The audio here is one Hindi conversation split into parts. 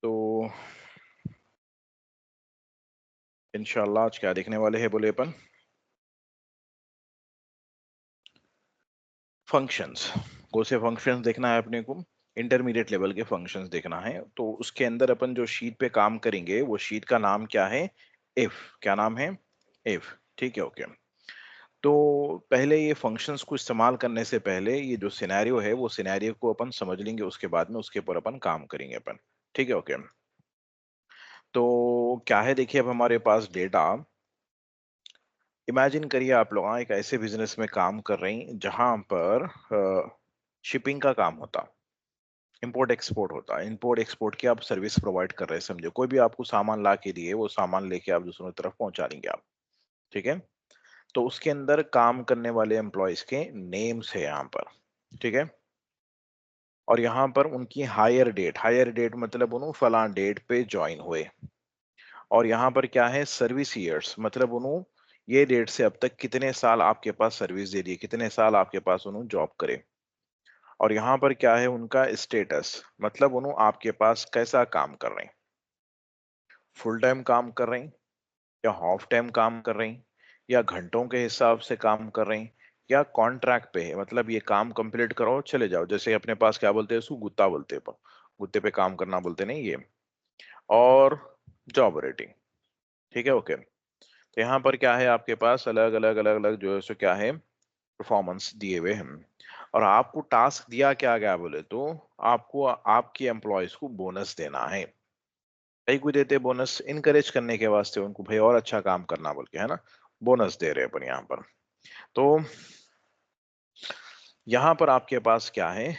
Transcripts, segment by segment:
तो इंशाल्लाह आज क्या देखने वाले हैं बोले अपन, फंक्शंस। कौन से फंक्शंस देखना है अपने को, इंटरमीडिएट लेवल के फंक्शंस देखना है। तो उसके अंदर अपन जो शीट पे काम करेंगे वो शीट का नाम क्या है, इफ। क्या नाम है, इफ। ठीक है, ओके। तो पहले ये फंक्शंस को इस्तेमाल करने से पहले ये जो सिनेरियो है वो सिनेरियो को अपन समझ लेंगे, उसके बाद में उसके ऊपर अपन काम करेंगे अपन। ठीक है, ओके। तो क्या है, देखिए अब हमारे पास डेटा, इमेजिन करिए आप लोग एक ऐसे बिजनेस में काम कर रहे हैं जहां पर शिपिंग का काम होता, इंपोर्ट एक्सपोर्ट होता है। इंपोर्ट एक्सपोर्ट की आप सर्विस प्रोवाइड कर रहे हैं, समझो कोई भी आपको सामान ला के दिए, वो सामान लेके आप दूसरों की तरफ पहुंचा देंगे आप। ठीक है। तो उसके अंदर काम करने वाले एम्प्लॉयज के नेम्स है यहाँ पर। ठीक है। और यहाँ पर उनकी हायर डेट मतलब उन्होंने फला डेट पे ज्वाइन हुए। और यहाँ पर क्या है, सर्विस ईयर्स मतलब उन्होंने ये डेट से अब तक कितने साल आपके पास सर्विस दे दी, कितने साल आपके पास उन्होंने जॉब करे। और यहाँ पर क्या है, उनका स्टेटस मतलब उन्होंने आपके पास कैसा काम कर रहे हैं, फुल टाइम काम कर रहे हैं या हाफ टाइम काम कर रहे हैं, या घंटों के हिसाब से काम कर रहे हैं, या कॉन्ट्रैक्ट पे है, मतलब ये काम कंप्लीट करो और चले जाओ, जैसे अपने पास क्या बोलते हैं, उसको गुत्ता बोलते हैं, गुत्ते पे काम करना बोलते नहीं ये। और जॉब रेटिंग। ठीक है, ओके। तो यहाँ पर क्या है, आपके पास अलग अलग अलग अलग जो है सो क्या है, परफॉर्मेंस दिए हुए हैं। और आपको टास्क दिया क्या गया बोले तो, आपको आपके एम्प्लॉयज को बोनस देना है। कई को देते बोनस इनकरेज करने के वास्ते उनको, भाई और अच्छा काम करना बोल के, है ना, बोनस दे रहे हैं अपन यहाँ पर। तो यहाँ पर आपके पास क्या है,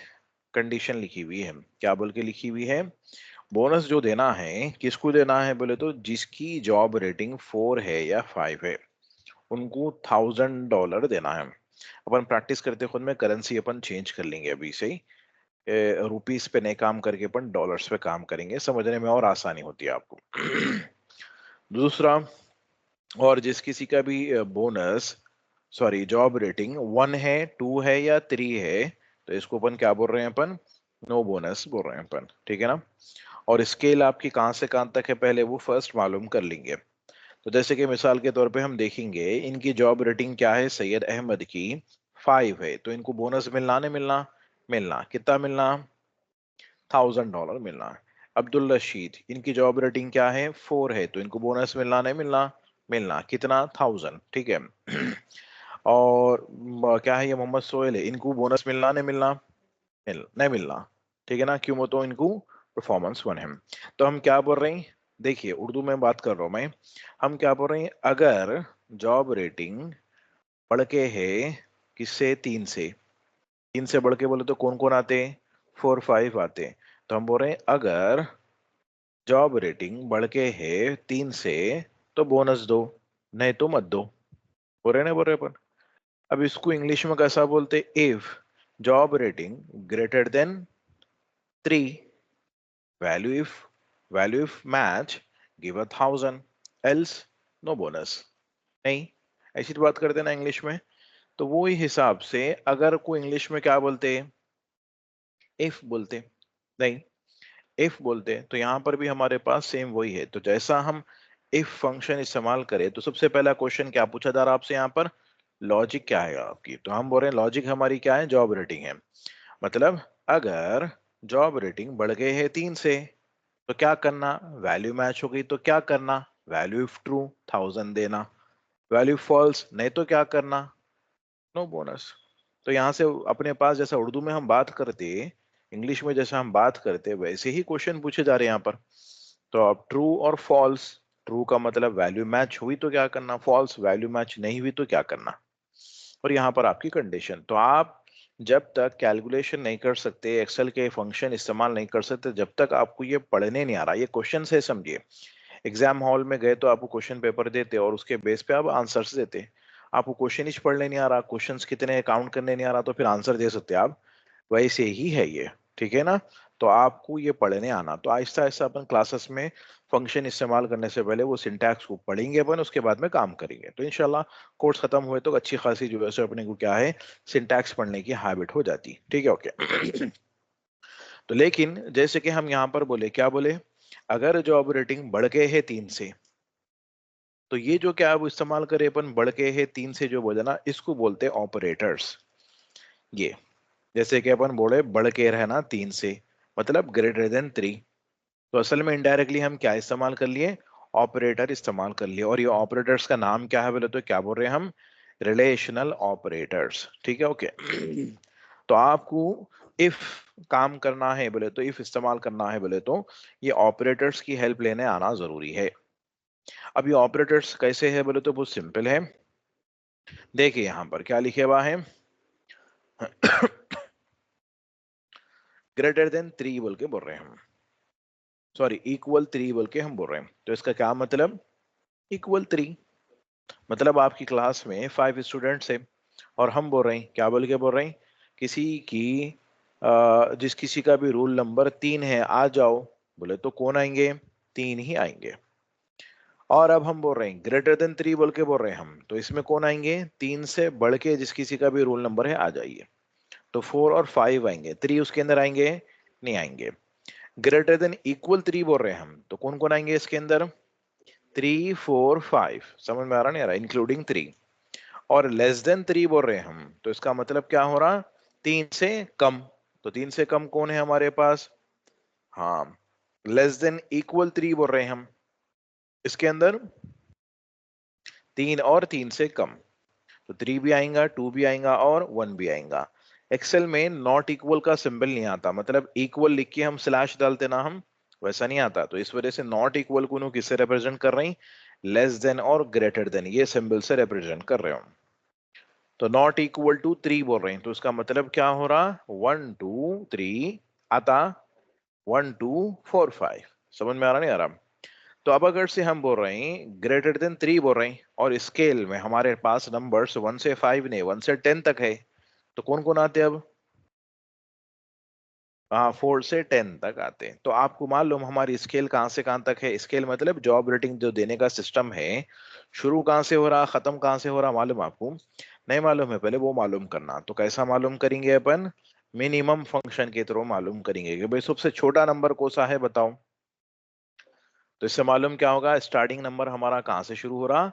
कंडीशन लिखी हुई है, क्या बोल के लिखी हुई है, बोनस जो देना है किसको देना है बोले तो, जिसकी जॉब रेटिंग 4 है या 5 है उनको $1000 देना है। अपन प्रैक्टिस करते खुद में करेंसी अपन चेंज कर लेंगे अभी से ही, रुपीस पे नहीं काम करके अपन डॉलर्स पे काम करेंगे, समझने में और आसानी होती है आपको। दूसरा, और जिस किसी का भी बोनस, सॉरी जॉब रेटिंग 1 है, 2 है या 3 है, तो इसको अपन क्या बोल रहे हैं, अपन नो बोनस बोल रहे हैं अपन। ठीक है ना। और स्केल आपकी कहाँ से कहाँ तक है पहले वो फर्स्ट मालूम कर लेंगे। तो जैसे कि मिसाल के तौर पे हम देखेंगे, इनकी जॉब रेटिंग क्या है, सैयद अहमद की 5 है, तो इनको बोनस मिलना नहीं मिलना, मिलना। कितना मिलना, $1000 मिलना है। अब्दुल रशीद, इनकी जॉब रेटिंग क्या है, 4 है, तो इनको बोनस मिलना नहीं मिलना, मिलना। कितना, 1000। ठीक है। और क्या है, ये मोहम्मद सोहेल है, इनको बोनस मिलना नहीं मिलना, नहीं मिलना। ठीक है ना, क्यों, तो इनको परफॉर्मेंस 1 है। तो हम क्या बोल रहे हैं, देखिए उर्दू में बात कर रहा हूं मैं, हम क्या बोल रहे हैं, अगर जॉब रेटिंग बढ़ के है किससे, 3 से, 3 से बढ़ के बोले तो कौन कौन आते हैं, 4 5 आते हैं। तो हम बोल रहे हैं अगर जॉब रेटिंग बढ़ के है 3 से तो बोनस दो, नहीं तो मत दो। बोल रहे ना, बोल रहे अपन। अब इसको इंग्लिश में कैसा बोलते, if job rating greater than 3, value if match, give 1000, else no bonus. नहीं, ऐसी तो बात करते ना इंग्लिश में। तो वो ही हिसाब से अगर कोई इंग्लिश में क्या बोलते, इफ बोलते, नहीं, इफ बोलते, तो यहां पर भी हमारे पास सेम वही है। तो जैसा हम इफ फंक्शन इस्तेमाल करें, तो सबसे पहला क्वेश्चन क्या पूछा जा रहा है आपसे यहाँ पर, लॉजिक क्या है आपकी, तो हम बोल रहे हैं लॉजिक हमारी क्या है, जॉब रेटिंग है। मतलब अगर जॉब रेटिंग बढ़ गई है 3 से तो क्या करना, वैल्यू मैच हो गई तो क्या करना, वैल्यू इफ ट्रू 1000 देना, वैल्यू फॉल्स नहीं तो क्या करना, नो बोनस। तो यहाँ से अपने पास जैसा उर्दू में हम बात करते, इंग्लिश में जैसा हम बात करते, वैसे ही क्वेश्चन पूछे जा रहे हैं यहाँ पर। तो अब ट्रू और फॉल्स, ट्रू का मतलब वैल्यू मैच हुई तो क्या करना, फॉल्स वैल्यू मैच नहीं हुई तो क्या करना। और यहाँ पर आपकी कंडीशन, तो आप जब तक कैलकुलेशन नहीं कर सकते, एक्सेल के फंक्शन इस्तेमाल नहीं कर सकते, जब तक आपको ये पढ़ने नहीं आ रहा, ये क्वेश्चन से समझिए। एग्जाम हॉल में गए तो आपको क्वेश्चन पेपर देते और उसके बेस पे आप आंसर्स देते। आपको क्वेश्चन ही पढ़ने नहीं आ रहा, क्वेश्चंस कितने काउंट करने नहीं आ रहा, तो फिर आंसर दे सकते आप, वैसे ही है ये। ठीक है ना। तो आपको ये पढ़ने आना, तो आहिस्ता आहिस्ता अपन क्लासेस में फंक्शन इस्तेमाल करने से पहले वो सिंटैक्स को पढ़ेंगे अपन, उसके बाद में काम करेंगे। तो इंशाल्लाह कोर्स खत्म हुए तो अच्छी खासी जो है सो अपने को क्या है, सिंटैक्स पढ़ने की हैबिट हो जाती। ठीक है, ओके। तो लेकिन जैसे कि हम यहाँ पर बोले, क्या बोले, अगर जॉब रेटिंग बढ़ के है 3 से, तो ये जो क्या अब इस्तेमाल करें अपन, बढ़ के है 3 से जो बोला ना, इसको बोलते हैं ऑपरेटर्स। ये जैसे कि अपन बोले बढ़ के रहना 3 से, मतलब ग्रेटर देन 3। तो असल में इनडायरेक्टली हम क्या इस्तेमाल कर लिए, ऑपरेटर इस्तेमाल कर लिए। और ये ऑपरेटर्स का नाम क्या है बोले तो क्या बोल रहे हैं हम, रिलेशनल ऑपरेटर्स। ठीक है, ओके। तो आपको इफ काम करना है बोले तो, इफ इस्तेमाल करना है बोले तो ये ऑपरेटर्स की हेल्प लेने आना जरूरी है। अब ये ऑपरेटर्स कैसे है बोले तो बहुत सिंपल है। देखिए यहां पर क्या लिखे हुआ है, ग्रेटर देन 3 बोल के बोल रहे हैं हम, सॉरी इक्वल 3 बोल के हम बोल रहे हैं। तो इसका क्या मतलब, इक्वल 3 मतलब आपकी क्लास में 5 स्टूडेंट्स है, और हम बोल रहे हैं क्या बोल के बोल रहे हैं, किसी की जिस किसी का भी रोल नंबर 3 है आ जाओ, बोले तो कौन आएंगे, 3 ही आएंगे। और अब हम बोल रहे हैं ग्रेटर देन 3 बोल के बोल रहे हैं हम, तो इसमें कौन आएंगे, 3 से बढ़ के जिस किसी का भी रोल नंबर है आ जाइए। तो 4 और 5 आएंगे, 3 उसके अंदर आएंगे, नहीं आएंगे। ग्रेटर देन इक्वल 3 बोल रहे हैं हम, तो कौन कौन आएंगे इसके अंदर, 3 4 5, समझ में आ रहा नहीं आ रहा, इंक्लूडिंग 3। और लेस देन 3 बोल रहे हैं हम, तो इसका मतलब क्या हो रहा, 3 से कम। तो 3 से कम कौन है हमारे पास, हाँ, लेस देन इक्वल 3 बोल रहे हैं हम, इसके अंदर 3 और 3 से कम। तो 3 भी आएगा, 2 भी आएगा और 1 भी आएगा। एक्सेल में नॉट इक्वल का सिंबल नहीं आता, मतलब इक्वल लिख के हम स्लैश डालते ना हम, वैसा नहीं आता। तो इस वजह से नॉट इक्वल को नु किससे रिप्रेजेंट कर रही, लेस देन और ग्रेटर देन ये सिंबल से रिप्रेजेंट कर रहे हो। तो नॉट इक्वल टू 3 बोल रहे हैं, तो इसका मतलब क्या हो रहा, 1 2 3 आता, 1 2 4 5, समझ में आ रहा नहीं आ रहा। तो अब अगर से हम बोल रहे हैं ग्रेटर देन 3 बोल रहे हैं, और स्केल में हमारे पास नंबर्स 1 से 5 नहीं 1 से 10 तक है, तो कौन कौन आते हैं अब, हाँ 4 से 10 तक आते हैं। तो आपको मालूम हमारी स्केल कहाँ से कहाँ तक है, स्केल मतलब जॉब रेटिंग जो देने का सिस्टम है, शुरू कहाँ से हो रहा, खत्म कहाँ से हो रहा, मालूम आपको, नहीं मालूम है, पहले वो मालूम करना। तो कैसा मालूम करेंगे अपन, मिनिमम फंक्शन के थ्रू मालूम करेंगे कि भाई सबसे छोटा नंबर कौन सा है बताओ। तो इससे मालूम क्या होगा, स्टार्टिंग नंबर हमारा कहाँ से शुरू हो रहा,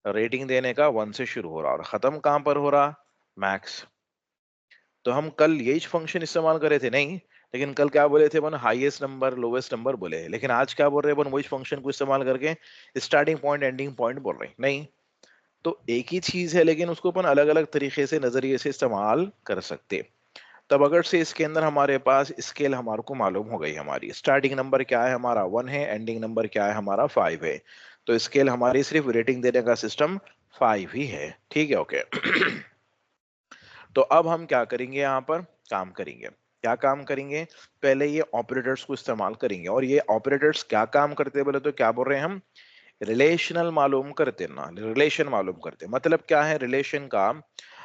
रेटिंग देने का 1 से शुरू हो रहा, और खत्म कहाँ पर हो रहा, मैक्स। तो हम कल यही फंक्शन इस्तेमाल करे थे नहीं, लेकिन कल क्या बोले थे अपन, हाईएस्ट नंबर लोवेस्ट नंबर बोले हैं। लेकिन आज क्या बोल रहे हैं अपन, वही फंक्शन को इस्तेमाल करके स्टार्टिंग पॉइंट एंडिंग पॉइंट बोल रहे हैं नहीं। तो एक ही चीज है, लेकिन उसको अपन अलग अलग तरीके से नजरिए से इस्तेमाल कर सकते। तब अगर से इसके अंदर हमारे पास स्केल हमारे को मालूम हो गई, हमारी स्टार्टिंग नंबर क्या है हमारा 1 है, एंडिंग नंबर क्या है हमारा 5 है। तो स्केल हमारी सिर्फ रेटिंग देने का सिस्टम 5 ही है, ठीक है, ओके। तो अब हम क्या करेंगे, यहाँ पर काम करेंगे, क्या काम करेंगे, पहले ये ऑपरेटर्स को इस्तेमाल करेंगे। और ये ऑपरेटर्स क्या काम करते हैं बोले तो क्या बोल रहे हैं हम, रिलेशनल मालूम करते ना, रिलेशन मालूम करते, मतलब क्या है रिलेशन का।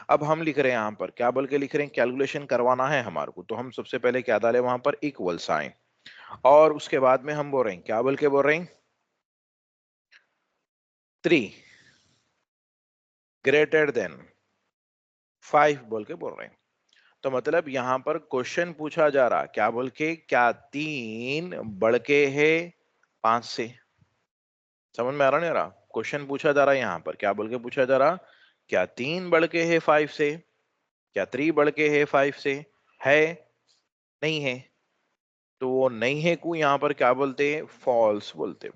अब हम लिख रहे हैं यहाँ पर क्या बोल के लिख रहे हैं, कैलकुलेशन करवाना है हमारे को, तो हम सबसे पहले क्या डाले वहां पर, इक्वल साइन। और उसके बाद में हम बोल रहे हैं क्या बोल के बोल रहे हैं, 3 ग्रेटर देन 5 बोल के बोल रहे हैं। तो मतलब यहां पर क्वेश्चन पूछा जा रहा क्या बोल के, क्या 3 बढ़ के है 5 से, समझ में आ रहा नहीं आ रहा, क्वेश्चन पूछा जा रहा है यहाँ पर क्या बोल के पूछा जा रहा, क्या 3 बढ़ के है 5 से, क्या 3 बढ़ के है 5 से, है नहीं है। तो वो नहीं है को यहाँ पर क्या बोलते हैं, फॉल्स बोलते हैं।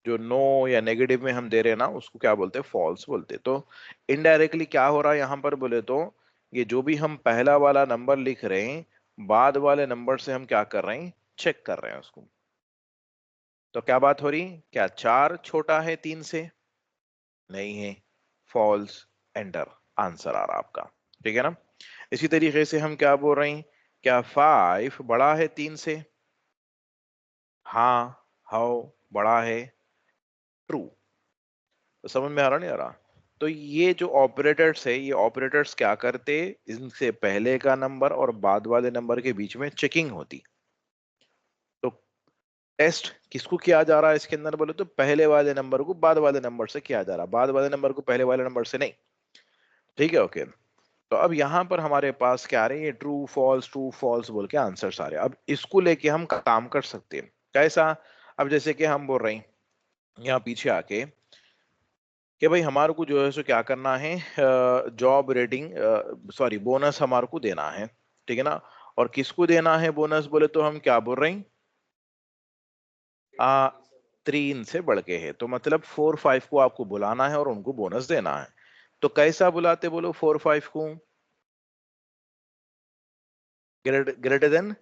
जो नो या नेगेटिव में हम दे रहे हैं ना, उसको क्या बोलते हैं, फॉल्स बोलते हैं। तो इनडायरेक्टली क्या हो रहा है यहाँ पर बोले तो, ये जो भी हम पहला वाला नंबर लिख रहे हैं, बाद वाले नंबर से हम क्या कर रहे हैं, चेक कर रहे हैं उसको। तो क्या बात हो रही, क्या 4 छोटा है 3 से, नहीं है, फॉल्स, एंटर, आंसर आ रहा आपका, ठीक है ना। इसी तरीके से हम क्या बोल रहे हैं, क्या 5 बड़ा है 3 से, हाँ, हाउ, बड़ा है, ट्रू। तो समझ में आ रहा नहीं आ रहा। तो ये जो ऑपरेटर्स है, ये ऑपरेटर्स क्या करते, इनसे पहले का नंबर और बाद वाले नंबर के बीच में चेकिंग होती। तो टेस्ट किसको किया जा रहा है इसके अंदर बोले तो, पहले वाले नंबर को बाद वाले नंबर से किया जा रहा, बाद वाले नंबर को पहले वाले नंबर से नहीं, ठीक है, ओके। तो अब यहाँ पर हमारे पास क्या आ रहे हैं, ये ट्रू फॉल्स बोल के आंसर्स आ रहे हैं। अब इसको लेके हम काम कर सकते हैं कैसा, अब जैसे कि हम बोल रहे हैं यहाँ पीछे आके कि भाई हमारे को जो है सो क्या करना है, जॉब रेटिंग, सॉरी बोनस हमारे को देना है, ठीक है ना। और किसको देना है बोनस बोले तो हम क्या बोल रहे हैं, आ 3 से बढ़ के है, तो मतलब 4 5 को आपको बुलाना है और उनको बोनस देना है। तो कैसा बुलाते बोलो 4 5 को, greater than,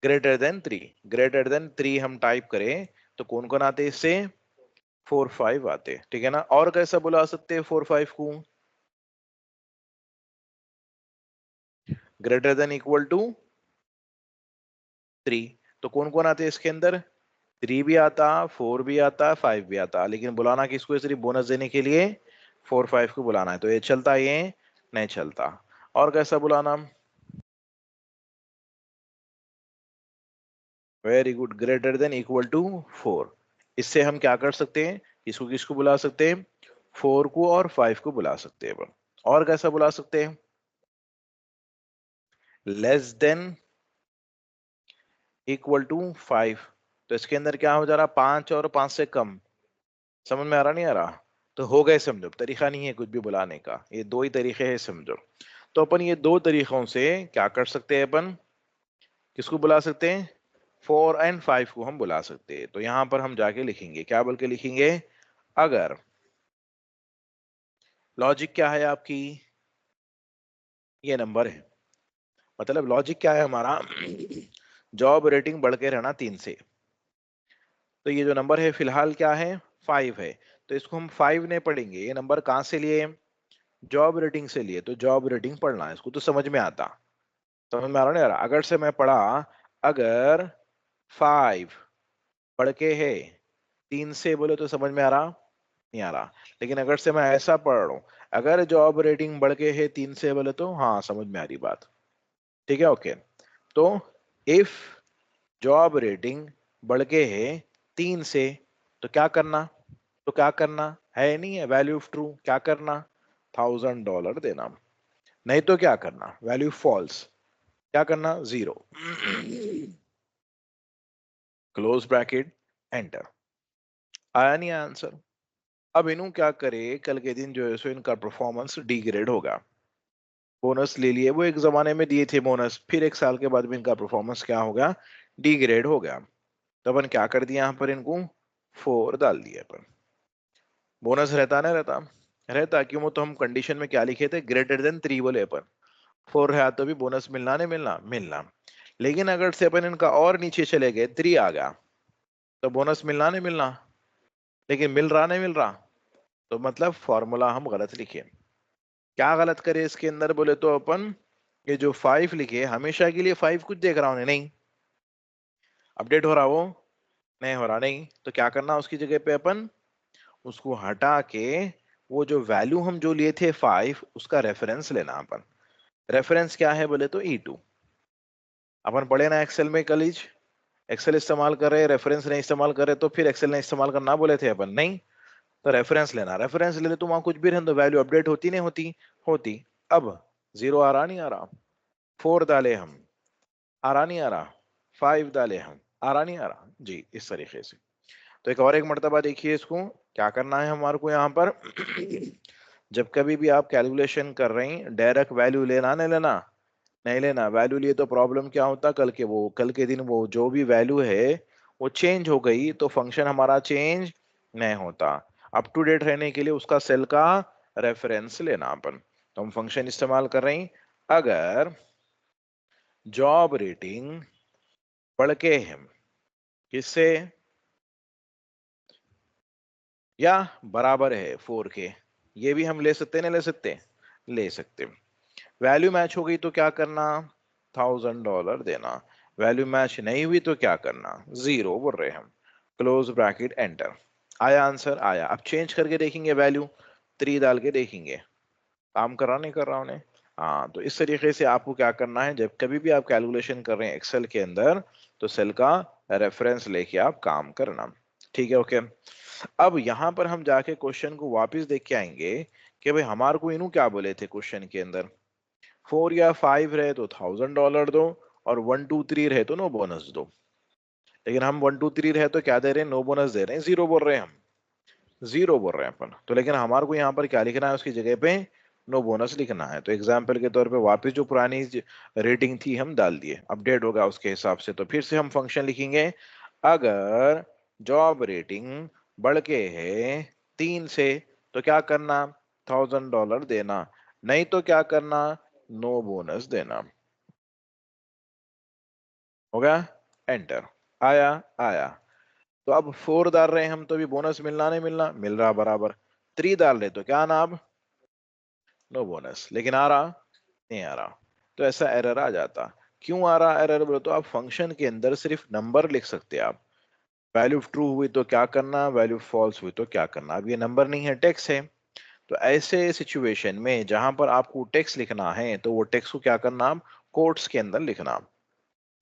greater than 3, greater than 3 हम टाइप करें तो कौन कौन आते इससे, 4 5 आते, ठीक है ना। और कैसा बुला सकते हैं 4 5 को, ग्रेटर देन इक्वल टू 3। तो कौन कौन आते हैं इसके अंदर, 3 भी आता, 4 भी आता, 5 भी आता, लेकिन बुलाना किसको है, सिर्फ बोनस देने के लिए 4 5 को बुलाना है। तो ये चलता है, ये नहीं चलता। और कैसा बुलाना, very good, greater than equal to 4। इससे हम क्या कर सकते हैं, इसको किसको बुला सकते हैं, 4 को और 5 को बुला सकते हैं। और कैसा बुला सकते हैं, लेस देन इक्वल टू 5। तो इसके अंदर क्या हो जा रहा, 5 और 5 से कम, समझ में आ रहा नहीं आ रहा, तो हो गए समझो, तरीका नहीं है कुछ भी बुलाने का, ये दो ही तरीके हैं समझो। तो अपन ये दो तरीकों से क्या कर सकते हैं, अपन किसको बुला सकते हैं, 4 और 5 को हम बुला सकते हैं। तो यहां पर हम जाके लिखेंगे, क्या बोल के लिखेंगे, अगर लॉजिक क्या है आपकी, ये नंबर है, मतलब लॉजिक क्या है हमारा, जॉब रेटिंग बढ़ के रहना 3 से, तो ये जो नंबर है फिलहाल क्या है, 5 है, तो इसको हम 5 ने पढ़ेंगे। ये नंबर कहाँ से लिए, जॉब रेटिंग से लिए, तो जॉब रेटिंग पढ़ना है, इसको तो समझ में आता, समझ में आ रहा नहीं आ रहा। अगर से मैं पढ़ा, अगर 5 बढ़ के है 3 से बोले तो समझ में आ रहा नहीं आ रहा। लेकिन अगर से मैं ऐसा पढ़ रहा हूं, अगर जॉब रेटिंग बढ़ के है 3 से बोले तो हाँ समझ में आ रही बात, ठीक है ओके। तो इफ जॉब रेटिंग बढ़ के है 3 से, तो क्या करना, तो क्या करना है, नहीं है वैल्यू ऑफ ट्रू, क्या करना, $1000 देना। नहीं तो क्या करना, वैल्यू फॉल्स, क्या करना, 0, क्लोज ब्रैकेट, एंटर। आया नहीं आंसर। अब इन्हों क्या करे, कल के दिन जो है सो इनका परफॉर्मेंस डिग्रेड होगा। बोनस ले लिए, वो एक जमाने में दिए थे बोनस, फिर एक साल के बाद भी इनका परफॉर्मेंस क्या होगा, डिग्रेड हो गया। तो अपन क्या कर दिया, यहाँ पर इनको 4 डाल दिया अपन। बोनस रहता ना रहता, रहता क्यों, वो तो हम कंडीशन में क्या लिखे थे, ग्रेटर देन 3 बोले अपन, 4 है तो भी बोनस मिलना नहीं मिलना, मिलना। लेकिन अगर से अपन इनका और नीचे चले गए, 3 आ गया, तो बोनस मिलना नहीं मिलना, लेकिन मिल रहा नहीं मिल रहा, तो मतलब फॉर्मूला हम गलत लिखे। क्या गलत करे इसके अंदर बोले तो अपन, ये जो 5 लिखे हमेशा के लिए 5 कुछ देख रहा हूं नहीं, अपडेट हो रहा वो नहीं हो रहा, नहीं तो क्या करना, उसकी जगह पे अपन उसको हटा के, वो जो वैल्यू हम जो लिए थे 5, उसका रेफरेंस लेना अपन। रेफरेंस क्या है बोले तो E2। अपन पढ़े ना एक्सेल में कलीज, एक्सेल इस्तेमाल कर रहे, रेफरेंस नहीं इस्तेमाल करे तो फिर एक्सेल नहीं इस्तेमाल करना बोले थे अपन, नहीं तो रेफरेंस लेना, रेफरेंस ले ले तो वहां कुछ भी रहने दो, वैल्यू अपडेट होती नहीं होती, होती। अब 0 आ रहा नहीं आ रहा, 4 डाले हम, आ रहा नहीं आ रहा, 5 डाले हम, आ रहा नहीं आ रहा जी, इस तरीके से। तो एक और एक मर्तबा देखिए इसको, क्या करना है हमारे को यहाँ पर, जब कभी भी आप कैलकुलेशन कर रहे हैं, डायरेक्ट वैल्यू लेना नहीं लेना, नहीं लेना, वैल्यू लिए तो प्रॉब्लम क्या होता, कल के दिन वो जो भी वैल्यू है वो चेंज हो गई तो फंक्शन हमारा चेंज नहीं होता। अप टू डेट रहने के लिए उसका सेल का रेफरेंस लेना अपन। तो हम फंक्शन इस्तेमाल कर रहे हैं, अगर जॉब रेटिंग बढ़ के है किससे, या बराबर है 4 के, ये भी हम ले सकते नहीं ले सकते, ले सकते। वैल्यू मैच हो गई तो क्या करना, $1000 देना। वैल्यू मैच नहीं हुई तो क्या करना, 0 बोल रहे हम, क्लोज ब्रैकेट, एंटर। आया आंसर, आया। अब चेंज करके देखेंगे, वैल्यू 3 डाल के देखेंगे काम कर रहा नहीं कर रहा उन्हें। हाँ, तो इस तरीके से आपको क्या करना है, जब कभी भी आप कैलकुलेशन कर रहे हैं एक्सेल के अंदर, तो सेल का रेफरेंस लेके आप काम करना, ठीक है ओके। अब यहाँ पर हम जाके क्वेश्चन को वापस देख के आएंगे कि भाई हमारे को इन्हों क्या बोले थे क्वेश्चन के अंदर, 4 या 5 रहे तो $1000 दो, और 1 2 3 रहे तो नो बोनस दो। लेकिन हम 1 2 3 रहे तो क्या दे रहे हैं, नो बोनस दे रहे हैं, जीरो बोल रहे हैं हम, जीरो बोल रहे हैं अपन। तो लेकिन हमारे को यहाँ पर क्या लिखना है, उसकी जगह पे नो बोनस लिखना है। तो एग्जाम्पल के तौर पे वापस जो पुरानी रेटिंग थी हम डाल दिए, अपडेट होगा उसके हिसाब से। तो फिर से हम फंक्शन लिखेंगे, अगर जॉब रेटिंग बढ़ के है 3 से तो क्या करना, $1000 देना, नहीं तो क्या करना, नो बोनस देना। हो गया, एंटर। आया, आया। तो अब 4 डाल रहे हैं हम, तो भी बोनस मिलना नहीं मिलना, मिल रहा बराबर। 3 डाल रहे तो क्या आना अब, नो बोनस। लेकिन आ रहा नहीं, आ रहा। तो ऐसा एरर आ जाता। क्यों आ रहा एरर बोलो तो, आप फंक्शन के अंदर सिर्फ नंबर लिख सकते हैं आप, वैल्यू ट्रू हुई तो क्या करना, वैल्यू फॉल्स हुई तो क्या करना। अब ये नंबर नहीं है, टेक्स्ट है। तो ऐसे सिचुएशन में जहां पर आपको टेक्स्ट लिखना है, तो वो टेक्स्ट को क्या करना, आप कोट्स के अंदर लिखना,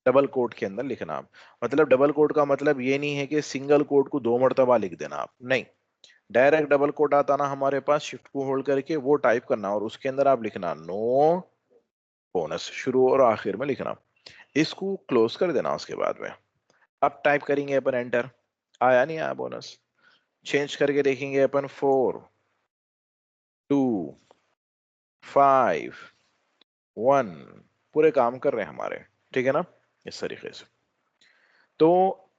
डबल कोट के अंदर लिखना। मतलब डबल कोट का मतलब ये नहीं है कि सिंगल कोट को 2 मरतबा लिख देना आप, नहीं। डायरेक्ट डबल कोट आता ना हमारे पास, शिफ्ट को होल्ड करके वो टाइप करना, और उसके अंदर आप लिखना नो बोनस, शुरू और आखिर में लिखना। इसको क्लोज कर देना उसके बाद में। अब टाइप करेंगे अपन एंटर, आया नहीं आया बोनस। चेंज करके देखेंगे अपन, 4 2 5 1, पूरे काम कर रहे हैं हमारे, ठीक है ना, इस तरीके से। तो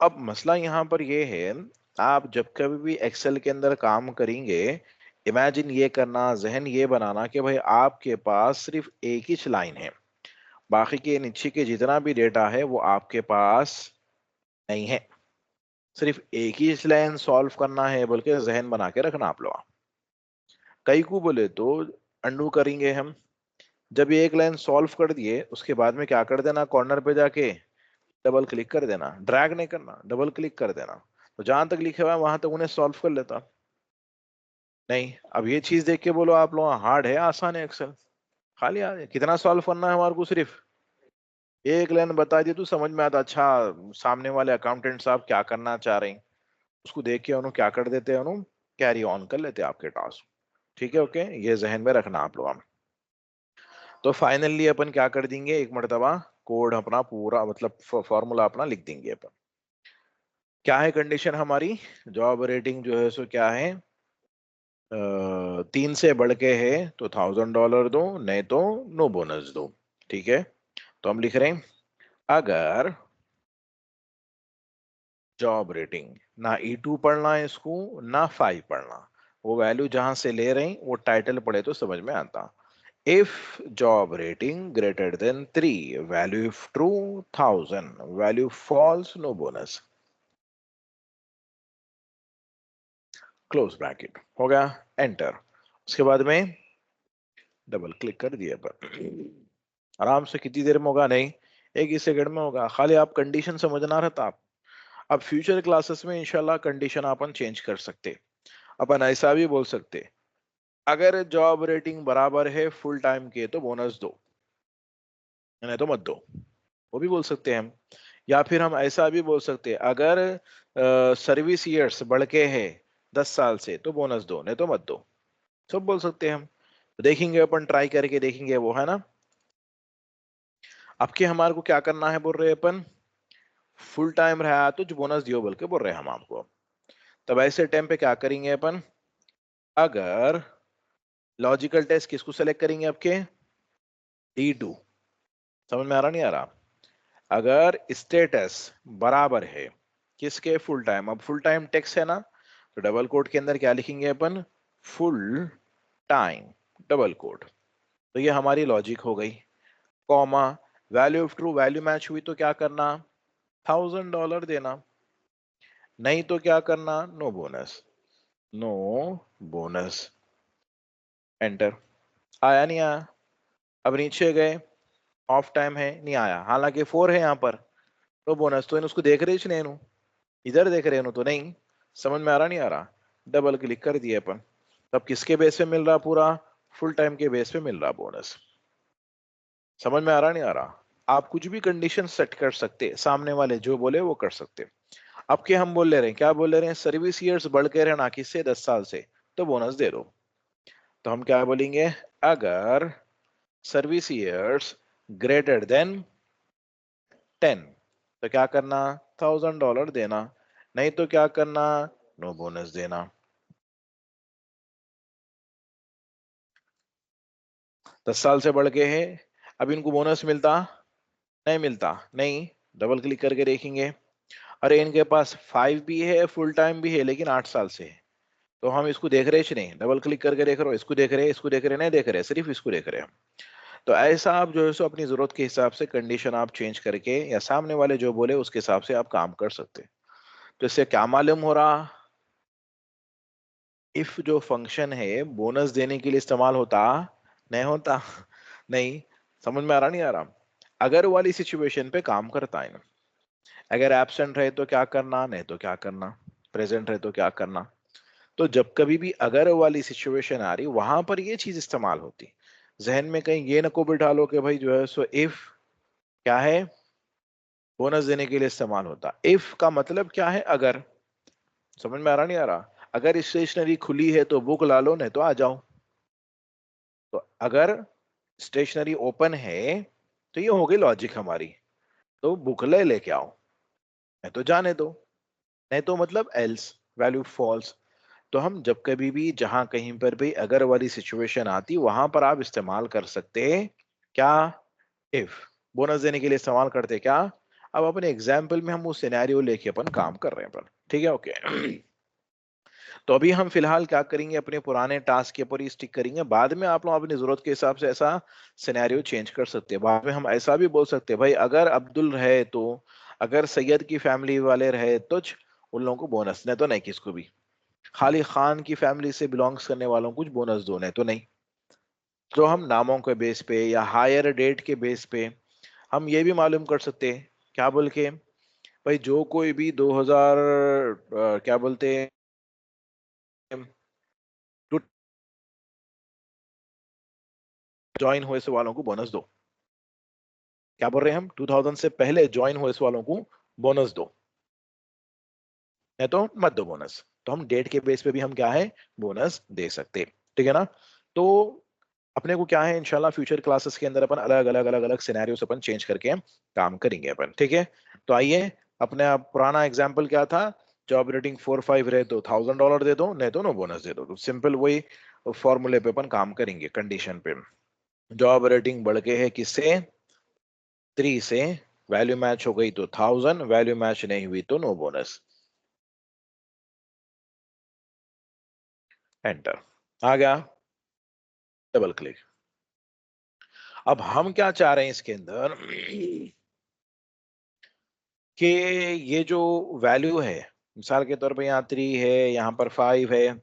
अब मसला यहाँ पर ये है, आप जब कभी भी एक्सेल के अंदर काम करेंगे, इमेजिन ये करना, जहन ये बनाना कि भाई आपके पास सिर्फ एक ही लाइन है, बाकी के नीचे के जितना भी डेटा है वो आपके पास नहीं है। सिर्फ एक ही लाइन सॉल्व करना है, बल्कि जहन बना के रखना आप लोग। कई को बोले तो अंडू करेंगे हम, जब ये एक लाइन सॉल्व कर दिए उसके बाद में क्या कर देना, कॉर्नर पे जाके डबल क्लिक कर देना, ड्रैग नहीं करना, डबल क्लिक कर देना। तो जहां तक लिखे हुआ है वहां तक उन्हें सॉल्व कर लेता। नहीं, अब ये चीज देख के बोलो आप लोग हार्ड है आसान है एक्सेल, खाली कितना सॉल्व करना है हमारे को, सिर्फ एक लाइन बता दी तो समझ में आता, अच्छा सामने वाले अकाउंटेंट साहब क्या करना चाह रहे हैं, उसको देख के उन्होंने क्या कर देते हैं, उन्होंने कैरी ऑन कर लेते हैं आपके टास्क। ठीक है, ओके, ये जहन में रखना आप लोग। तो फाइनली अपन क्या कर देंगे, एक मरतबा कोड अपना पूरा मतलब फॉर्मूला अपना लिख देंगे अपन। क्या है कंडीशन हमारी, जॉब रेटिंग जो है सो क्या है, 3 से बढ़ के है तो $1000 दो, नहीं तो नो बोनस दो। ठीक है, तो हम लिख रहे हैं, अगर जॉब रेटिंग ना E2 पढ़ना है इसको, ना 5 पढ़ना, वो वैल्यू जहां से ले रहे हैं वो टाइटल पढ़े तो समझ में आता। If job rating greater than 3, value if true 1000, value false no bonus, close bracket. हो गया, एंटर। उसके बाद में डबल क्लिक कर दिया पर आराम से, कितनी देर में होगा, नहीं 1 ही सेकंड में होगा, खाली आप कंडीशन समझना रहता आप। अब फ्यूचर क्लासेस में इंशाल्लाह कंडीशन अपन चेंज कर सकते, अपन ऐसा भी बोल सकते, अगर जॉब रेटिंग बराबर है फुल टाइम के तो बोनस दो, नहीं तो मत दो, वो भी बोल सकते हैं हम। या फिर हम ऐसा भी बोल सकते हैं, अगर सर्विस ईयर्स बढ़ के है 10 साल से तो बोनस दो, नहीं तो मत दो, सब बोल सकते हैं हम। तो देखेंगे अपन, ट्राई करके देखेंगे वो, है ना। अब के हमारे को क्या करना है बोल रहे हैं अपन, फुल टाइम रहा तो जो बोनस दियो बोल के बोल रहे हैं हम आपको। तब ऐसे टाइम पे क्या करेंगे अपन, अगर लॉजिकल टेस्ट किसको सेलेक्ट करेंगे आपके, D2। समझ में आ रहा नहीं आ रहा, अगर स्टेटस बराबर है किसके, फुल टाइम। अब फुल टाइम टेक्स्ट है ना, तो डबल कोट के अंदर क्या लिखेंगे अपन, फुल टाइम, डबल कोट। तो ये हमारी लॉजिक हो गई, comma, value of true, value match हुई तो क्या करना, $1000 देना, नहीं तो क्या करना, no bonus, no bonus, enter. आया नहीं आया, अब नीचे गए, ऑफ टाइम है, नहीं आया, हालांकि 4 है यहाँ पर, नो बोनस। तो इन उसको देख रहे नहीं, नु इधर देख रहे हो तो नहीं, समझ में आ रहा नहीं आ रहा, डबल क्लिक कर दिए अपन। तब किसके बेस पे मिल रहा, पूरा फुल टाइम के बेस पे मिल रहा बोनस। समझ में आ रहा नहीं आ रहा, आप कुछ भी कंडीशन सेट कर सकते, सामने वाले जो बोले वो कर सकते। अब के हम बोल ले रहे हैं, क्या बोल ले रहे हैं, सर्विस ईयर्स बढ़ के रहना किससे, 10 साल से, तो बोनस दे दो। तो हम क्या बोलेंगे, अगर सर्विस ईयर्स ग्रेटर देन 10, तो क्या करना, $1000 देना, नहीं तो क्या करना, नो बोनस देना। 10 साल से बढ़ के है, अब इनको बोनस मिलता, नहीं मिलता, नहीं, डबल क्लिक करके देखेंगे, अरे इनके पास 5 भी है, फुल टाइम भी है, लेकिन 8 साल से है, तो हम इसको देख रहे हैं नहीं, डबल क्लिक करके देख रहे हो, इसको देख रहे हैं, इसको देख रहे हैं, नहीं देख रहे हैं, सिर्फ इसको देख रहे हैं। तो ऐसा आप जो है सो अपनी जरूरत के हिसाब से कंडीशन आप चेंज करके, या सामने वाले जो बोले उसके हिसाब से आप काम कर सकते हैं। तो इससे क्या मालूम हो रहा, इफ जो फंक्शन है बोनस देने के लिए इस्तेमाल होता, नहीं होता, नहीं, समझ में आ रहा, नहीं आ रहा, अगर वाली सिचुएशन पे काम करता है ना, अगर एब्सेंट रहे तो क्या करना, नहीं तो क्या करना, प्रेजेंट रहे तो क्या करना। तो जब कभी भी अगर वाली सिचुएशन आ रही, वहां पर ये चीज इस्तेमाल होती। जहन में कहीं ये नको बिठा लो कि भाई जो है सो इफ क्या है, बोनस देने के लिए इस्तेमाल होता, इफ का मतलब क्या है, अगर, समझ में आ रहा, नहीं आ रहा, अगर स्टेशनरी खुली है तो बुक ला लो, नहीं तो आ जाओ। तो अगर स्टेशनरी ओपन है तो ये हो गई लॉजिक हमारी, तो बुक लेके आओ, नहीं तो जाने दो, नहीं तो मतलब एल्स, वैल्यू फॉल्स। तो हम जब कभी भी जहां कहीं पर भी अगर वाली सिचुएशन आती, वहां पर आप इस्तेमाल कर सकते हैं क्या, इफ, बोनस देने के लिए इस्तेमाल करते क्या। अब अपने एग्जाम्पल में हम वो सिनेरियो लेके अपन काम कर रहे हैं अपन, ठीक है, ओके। तो अभी हम फिलहाल क्या करेंगे, अपने पुराने टास्क के ऊपर ही स्टिक करेंगे, बाद में आप लोग अपनी जरूरत के हिसाब से ऐसा सिनेरियो चेंज कर सकते हैं। बाद में हम ऐसा भी बोल सकते हैं भाई अगर अब्दुल रहे तो, अगर सैयद की फैमिली वाले रहे तो उन लोगों को बोनस, नहीं तो नहीं किसको भी, खाली खान की फैमिली से बिलोंग्स करने वालों को कुछ बोनस दो, नहीं तो नहीं। तो हम नामों के बेस पे या हायर डेट के बेस पे हम ये भी मालूम कर सकते हैं, क्या बोल के, भाई जो कोई भी 2000 क्या बोलते हैं, ज्वाइन हुए से वालों को बोनस दो, क्या बोल रहे हैं हम, 2000 से पहले ज्वाइन हुए से वालों को बोनस दो, नहीं तो मत दो बोनस। तो हम डेट के बेस पे भी हम क्या है, बोनस दे सकते, ठीक है ना। तो अपने को क्या है, इंशाल्लाह फ्यूचर क्लासेस के अंदर अपन अलग अलग अलग अलग सिनेरियोस अपन चेंज करके काम करेंगे अपन, ठीक है। तो आइए, अपने आप पुराना एग्जांपल क्या था, जॉब रेटिंग 4-5 रहे तो $1000 दे दो, नहीं तो नो बोनस दे दो। तो सिंपल वही फॉर्मूले पे अपन काम करेंगे, कंडीशन पे। जॉब रेटिंग बढ़ के है किससे, 3 से, वैल्यू मैच हो गई तो 1000, वैल्यू मैच नहीं हुई तो नो बोनस, एंटर, आ गया, डबल क्लिक। अब हम क्या चाह रहे हैं इसके अंदर कि ये जो वैल्यू है, मिसाल के तौर पे यहाँ 3 है, यहाँ पर 5 है,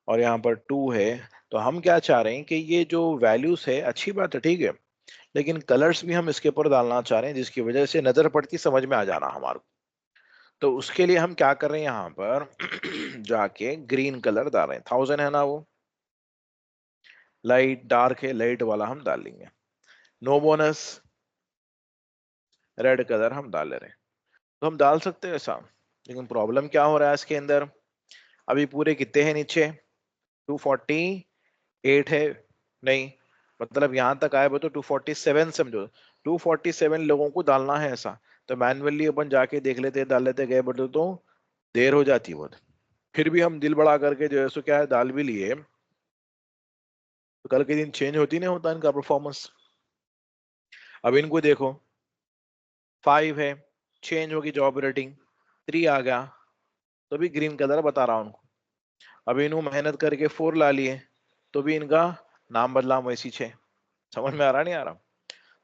और यहाँ पर 2 है, तो हम क्या चाह रहे हैं कि ये जो वैल्यूज है, अच्छी बात है, ठीक है, लेकिन कलर्स भी हम इसके ऊपर डालना चाह रहे हैं जिसकी वजह से नजर पड़ती समझ में आ जाना हमारे को। तो उसके लिए हम क्या कर रहे हैं, यहाँ पर जाके ग्रीन कलर डाल रहे हैं, 1000 है ना वो, लाइट डार्क है, लाइट वाला हम डाल लेंगे, नो बोनस, रेड कलर हम डाल ले रहे हैं। तो हम डाल सकते हैं ऐसा, लेकिन प्रॉब्लम क्या हो रहा है इसके अंदर, अभी पूरे कितने हैं नीचे, 248 है, नहीं, मतलब यहां तक आए वो तो 247 समझो, 247 लोगों को डालना है ऐसा। तो मैनुअली अपन जाके देख लेते, डाल लेते गए बटे तो देर हो जाती है बहुत। फिर भी हम दिल बड़ा करके जो है सो क्या है, डाल भी लिए, तो कल के दिन चेंज होती नहीं होता इनका परफॉर्मेंस। अब इनको देखो, 5 है, चेंज होगी जॉब रेटिंग, 3 आ गया, तो भी ग्रीन कलर बता रहा हूँ उनको। अभी इन्हों मेहनत करके 4 ला लिए, तो भी इनका नाम बदला वैसी 6, समझ में आ रहा, नहीं आ रहा।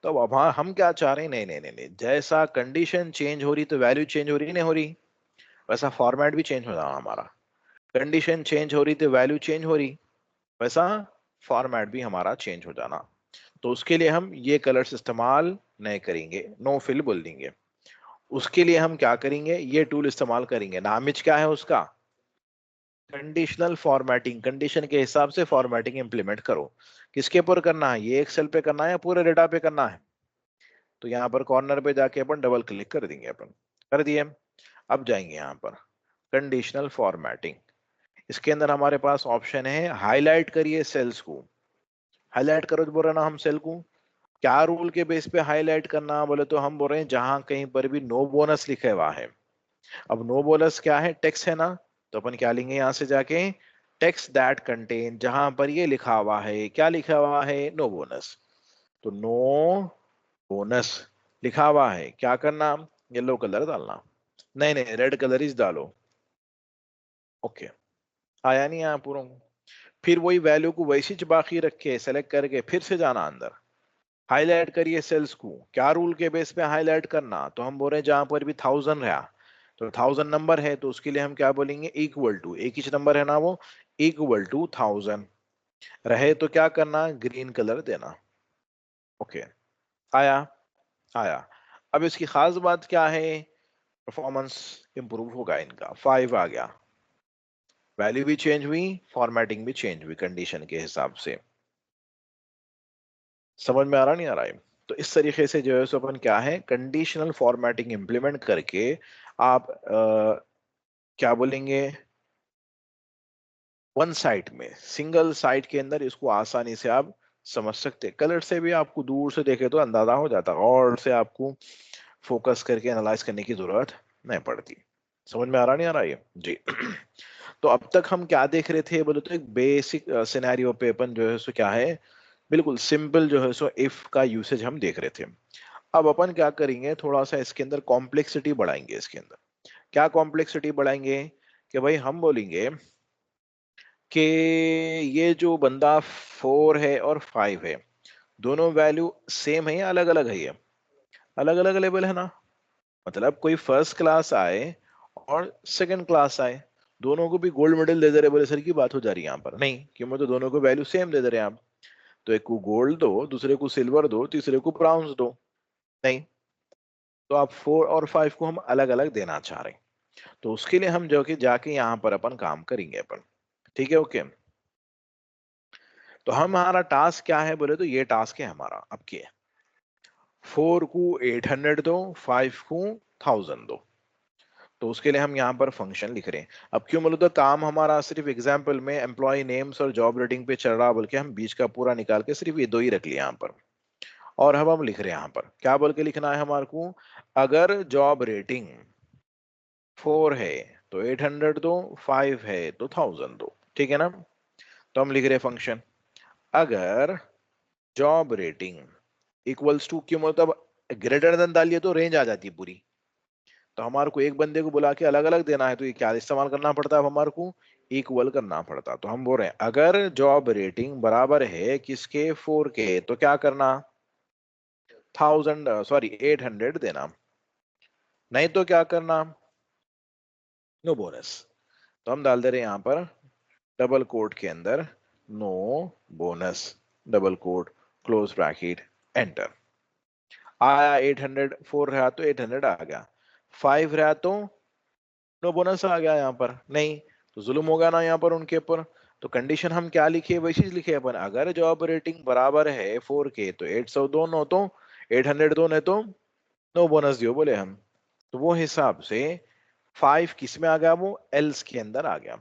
तो अब हम क्या चाह रहे हैं, नहीं नहीं नहीं नहीं, जैसा कंडीशन चेंज हो रही तो वैल्यू चेंज हो रही, नहीं हो रही, वैसा फॉर्मेट भी चेंज हो जाना हमारा। कंडीशन चेंज हो रही तो वैल्यू चेंज हो रही, वैसा फॉर्मेट भी हमारा चेंज हो जाना। तो उसके लिए हम ये कलर्स इस्तेमाल नहीं करेंगे, नो फिल बोल देंगे। उसके लिए हम क्या करेंगे, ये टूल इस्तेमाल करेंगे, नामिज क्या है उसका, कंडीशनल फॉर्मेटिंग, कंडीशन के हिसाब से फॉर्मेटिंग इंप्लीमेंट करो। किसके ऊपर करना है, ये एक्सेल पे करना है या पूरे डेटा पे करना है। तो यहाँ पर कॉर्नर पे जाके अपन डबल क्लिक कर देंगे, अपन कर दिए। अब जाएंगे यहाँ पर कंडीशनल फॉर्मेटिंग, इसके अंदर हमारे पास ऑप्शन है हाईलाइट करिए सेल्स को, हाईलाइट करो तो बोल रहे ना हम सेल को, क्या रूल के बेस पे हाईलाइट करना बोले तो हम बोल रहे हैं जहां कहीं पर भी नो बोनस लिखा हुआ है। अब नो बोनस क्या है, टेक्स्ट है ना, तो अपन क्या लेंगे यहां से जाके, टेक्स्ट दैट कंटेन, जहां पर ये लिखा हुआ है, क्या लिखा हुआ है, नो बोनस। तो नो बोनस लिखा हुआ है, क्या करना, येलो कलर डालना, नहीं नहीं रेड कलर इस डालो। ओके, आया नहीं आया पूरा। फिर वही वैल्यू को वैसी च बाकी रख के सेलेक्ट करके फिर से जाना अंदर, हाईलाइट करिए सेल्स को, क्या रूल के बेस पे हाईलाइट करना, तो हम बोल रहे हैं जहां पर भी 1000 रहा, तो 1000 नंबर है तो उसके लिए हम क्या बोलेंगे, इक्वल टू, एक ही नंबर है ना वो, इक्वल टू 1000 रहे तो क्या करना, ग्रीन कलर देना। ओके, आया, आया। अब इसकी खास बात क्या है, परफॉर्मेंस इंप्रूव होगा इनका, 5 आ गया, वैल्यू भी चेंज हुई, फॉर्मेटिंग भी चेंज हुई कंडीशन के हिसाब से। समझ में आ रहा नहीं आ रहा है। तो इस तरीके से जो है सो अपन क्या है, कंडीशनल फॉर्मेटिंग इंप्लीमेंट करके आप क्या बोलेंगे, वन साइट में, सिंगल साइट के अंदर इसको आसानी से आप समझ सकते हैं। कलर से भी आपको दूर से देखे तो अंदाजा हो जाता है, और से आपको फोकस करके एनालाइज करने की जरूरत नहीं पड़ती। समझ में आ रहा नहीं आ रहा ये जी। तो अब तक हम क्या देख रहे थे बोले तो, एक बेसिक सिनेरियो पे अपन जो है सो क्या है, बिल्कुल सिंपल जो है सो इफ का यूसेज हम देख रहे थे। अब अपन क्या करेंगे, थोड़ा सा इसके अंदर कॉम्प्लेक्सिटी बढ़ाएंगे। इसके अंदर क्या कॉम्प्लेक्सिटी बढ़ाएंगे, कि भाई हम बोलेंगे कि ये जो बंदा 4 है और 5 है, दोनों वैल्यू सेम है या अलग अलग है, ये अलग अलग लेवल है ना। मतलब कोई फर्स्ट क्लास आए और सेकंड क्लास आए, दोनों को भी गोल्ड मेडल दे दे रहे, बोले सर की बात हो जा रही है यहाँ पर, नहीं क्यों, मैं तो दोनों को वैल्यू सेम दे दे रहे हैं आप, तो एक को गोल्ड दो, दूसरे को सिल्वर दो, तीसरे को ब्राउन्स दो, नहीं। तो आप 4 और 5 को हम अलग अलग देना चाह रहे हैं, तो उसके लिए हम जो कि जाके यहाँ पर अपन काम करेंगे अपन, ठीक है ओके। तो हमारा टास्क क्या है बोले तो, ये टास्क है हमारा अब के, 4 को 800 दो, 5 को 1000 दो। तो उसके लिए हम यहाँ पर फंक्शन लिख रहे हैं। अब क्यों बोलो तो, काम हमारा सिर्फ एग्जाम्पल में एम्प्लॉय नेम्स और जॉब रेटिंग पे चल रहा, बल्कि हम बीच का पूरा निकाल के सिर्फ ये दो ही रख लिया यहाँ पर। और अब हम लिख रहे हैं यहाँ पर, क्या बोल के लिखना है हमारे को, अगर जॉब रेटिंग 4 है तो 800 दो, 5 है तो 1000 दो, ठीक है ना। तो हम लिख रहे हैं फंक्शन, अगर जॉब रेटिंग इक्वल्स टू, क्यों मतलब ग्रेटर देन डालिए तो रेंज आ जाती है पूरी, तो हमारे को एक बंदे को बुला के अलग अलग देना है, तो ये क्या इस्तेमाल करना पड़ता है, अब हमारे को इक्वल करना पड़ता। तो हम बोल रहे हैं अगर जॉब रेटिंग बराबर है किसके, 4 के, तो क्या करना, 800 देना, नहीं तो क्या करना, नो बोनस। तो हम डाल दे रहे हैं यहाँ पर डबल कोट के अंदर, no bonus, double quote, close bracket, enter. आया 800, 4 रहा तो 800 आ गया, 5 रहा तो नो बोनस आ गया, यहाँ पर नहीं, तो जुल्म होगा ना यहाँ पर उनके ऊपर। तो कंडीशन हम क्या लिखे, वही चीज लिखे अपन, अगर जॉब रेटिंग बराबर है 4 के तो 800 दो, नो तो 800 दो, नहीं तो नो बोनस दियो बोले हम। तो वो हिसाब से 5 किस में आ गया, वो एल्स के अंदर आ गया।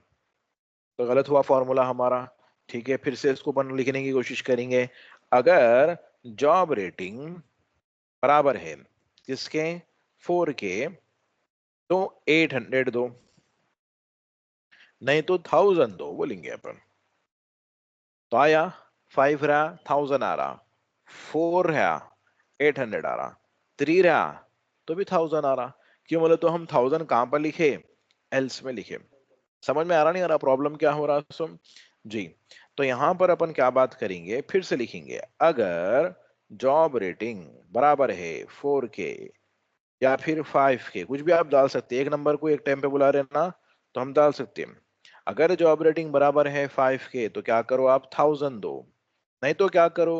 तो गलत हुआ फॉर्मूला हमारा, ठीक है। फिर से इसको अपन लिखने की कोशिश करेंगे, अगर जॉब रेटिंग बराबर है किसके, 4 के, तो 800 दो, नहीं तो 1000 दो बोलेंगे अपन। तो आया, 5 रहा 1000 आ रहा, 4 रहा 800 आ रहा, 3 रहा तो भी 1000 आ रहा। क्यों बोले तो हम 1000 कहां पर लिखे, एल्स में लिखे। समझ में आ रहा नहीं आ रहा प्रॉब्लम क्या हो रहा है सुन जी। तो यहां पर अपन क्या बात करेंगे, फिर से लिखेंगे, अगर जॉब रेटिंग बराबर है 4 के या फिर 5 के, कुछ भी आप डाल सकते हैं, एक नंबर को एक टाइम पे बुला रहे हैं ना, तो हम डाल सकते हैं। अगर जॉब रेटिंग बराबर है 5 के तो क्या करो आप, 1000 दो, नहीं तो क्या करो,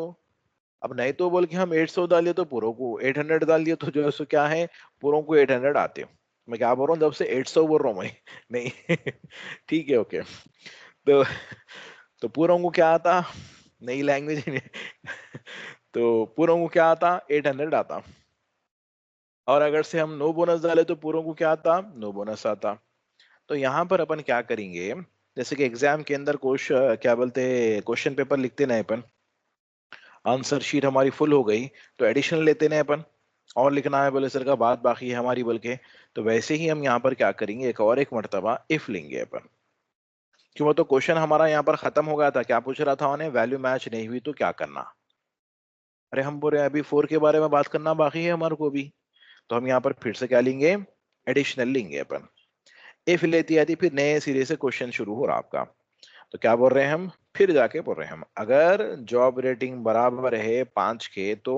अब नहीं तो बोल के हम 800 डालिए तो पूरों को 800 डाल दिए, तो जो है सो क्या है, पूरों को 800 आते। मैं क्या बोल रहा हूँ, जब से 800 बोल रहा हूँ मैं नहीं ठीक है ओके। तो पूरों को क्या आता, नई लैंग्वेज तो पूरों को क्या आता, 800 आता। और अगर से हम नो बोनस डाले तो पूरों को क्या आता, नो बोनस आता। तो यहाँ पर अपन क्या करेंगे, जैसे कि एग्जाम के अंदर क्वेश्चन क्या बोलते हैं, क्वेश्चन पेपर लिखते ना अपन, आंसर शीट हमारी फुल हो गई, तो एडिशनल लेते हैं अपन, और लिखना है बोले सर का बात बाकी है हमारी बल्कि, तो वैसे ही हम यहाँ पर क्या करेंगे, एक और एक मर्तबा इफ लेंगे अपन। क्यों, तो क्वेश्चन हमारा यहाँ पर खत्म हो गया था, क्या पूछ रहा था उन्हें, वैल्यू मैच नहीं हुई तो क्या करना। अरे हम बोल रहे हैं अभी 4 के बारे में बात करना बाकी है हमारे को भी, तो हम यहाँ पर फिर से क्या लेंगे, एडिशनल लेंगे अपन। इफ लेती आती फिर नए सिरे से क्वेश्चन शुरू हो रहा आपका। तो क्या बोल रहे हैं हम, फिर जाके बोल रहे हैं हम, अगर जॉब रेटिंग बराबर है 5 के तो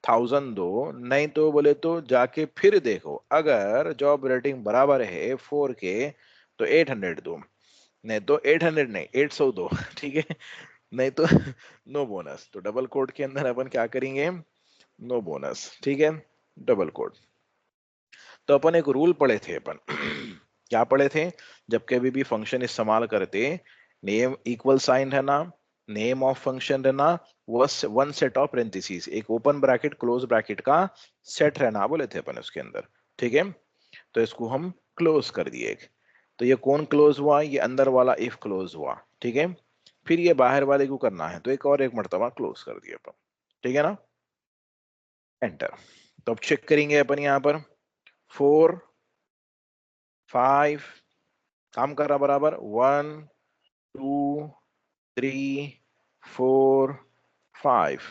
1000 दो, नहीं तो बोले तो जाके फिर देखो, अगर जॉब रेटिंग बराबर है 4 के तो 800 दो, नहीं तो 800 नहीं 800 दो ठीक है, नहीं तो नो बोनस। तो डबल कोड के अंदर अपन क्या करेंगे, नो बोनस, ठीक है, डबल कोड। तो अपन एक रूल पढ़े थे अपन क्या पढ़े थे, जब कभी भी फंक्शन इस्तेमाल करते, नेम इक्वल साइन रहना, नेम ऑफ फंक्शन रहना, वन सेट ऑफ पेरेंथेसिस, एक ओपन ब्रैकेट क्लोज ब्रैकेट का सेट रहना बोले थे अपन उसके अंदर, ठीक है। तो इसको हम क्लोज कर दिए। तो ये कौन क्लोज हुआ, ये अंदर वाला इफ क्लोज हुआ, ठीक है। फिर ये बाहर वाले को करना है, तो एक और एक मर्तबा क्लोज कर दिया अपन, ठीक है ना, एंटर। तो अब चेक करेंगे अपन यहाँ पर, 4 5 काम कर रहा बराबर, 1 2 3 4 5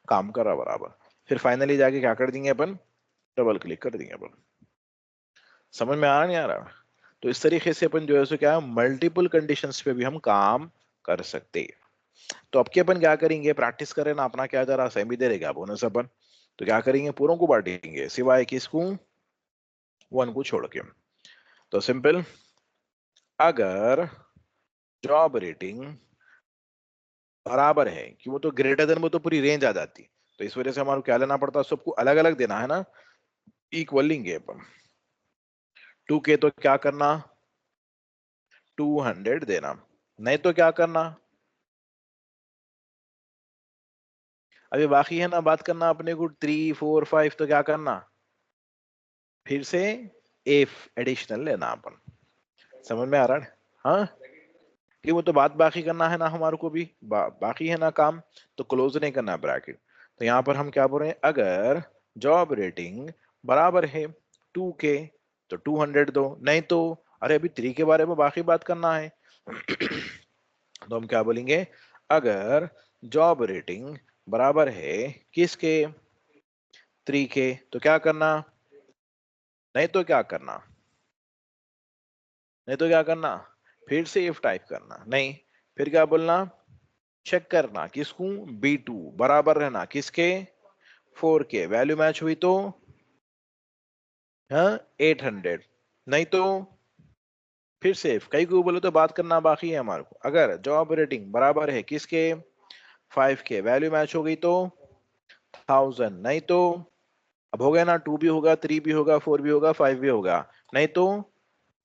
काम कर रहा बराबर। फिर फाइनली जाके क्या कर देंगे अपन, डबल क्लिक कर देंगे अपन। समझ में आ रहा नहीं आ रहा। तो इस तरीके से अपन जो है सो क्या मल्टीपल कंडीशंस पे भी हम काम कर सकते हैं। तो अब के अपन क्या करेंगे, प्रैक्टिस करें ना, अपना क्या जा रहा सेमी दे रहेगा बोनस अपन। तो क्या करेंगे, पूरों को बांटेंगे सिवाय किसको, 1 को छोड़ के। तो सिंपल, अगर जॉब रेटिंग बराबर है, कि वो तो ग्रेटर देन, वो तो पूरी रेंज आ जाती, तो इस वजह से हमारे को क्या लेना पड़ता है, सबको अलग अलग देना है ना, इक्वल लेंगे अपन। 2 के तो क्या करना, 200 देना, नहीं तो क्या करना, अभी बाकी है ना बात करना अपने को 3 4 5, तो क्या करना, फिर से इफ एडिशनल लेना अपन। समझ में आ रहा है, हाँ, कि वो तो बात बाकी करना है ना हमारे को भी, बाकी है ना काम, तो क्लोज नहीं करना ब्रैकेट। तो यहाँ पर हम क्या बोल रहे हैं, अगर जॉब रेटिंग बराबर है 2 के तो 200 दो, नहीं तो, अरे अभी 3 के बारे में बाकी बात करना है तो हम क्या बोलेंगे, अगर जॉब रेटिंग बराबर है किसके, 3 के, तो क्या करना, नहीं तो क्या करना, नहीं तो क्या करना, फिर से इफ टाइप करना, नहीं, फिर क्या बोलना, चेक करना किसको, B2 बराबर रहना किसके, 4 के, वैल्यू मैच हुई तो, हाँ 800, नहीं तो फिर से कई को बोले तो बात करना बाकी है हमारे को, अगर जॉब रेटिंग बराबर है किसके, 5 के, वैल्यू मैच हो गई तो 1000, नहीं तो, अब हो गया ना, 2 भी होगा, 3 भी होगा, 4 भी होगा, 5 भी होगा, नहीं तो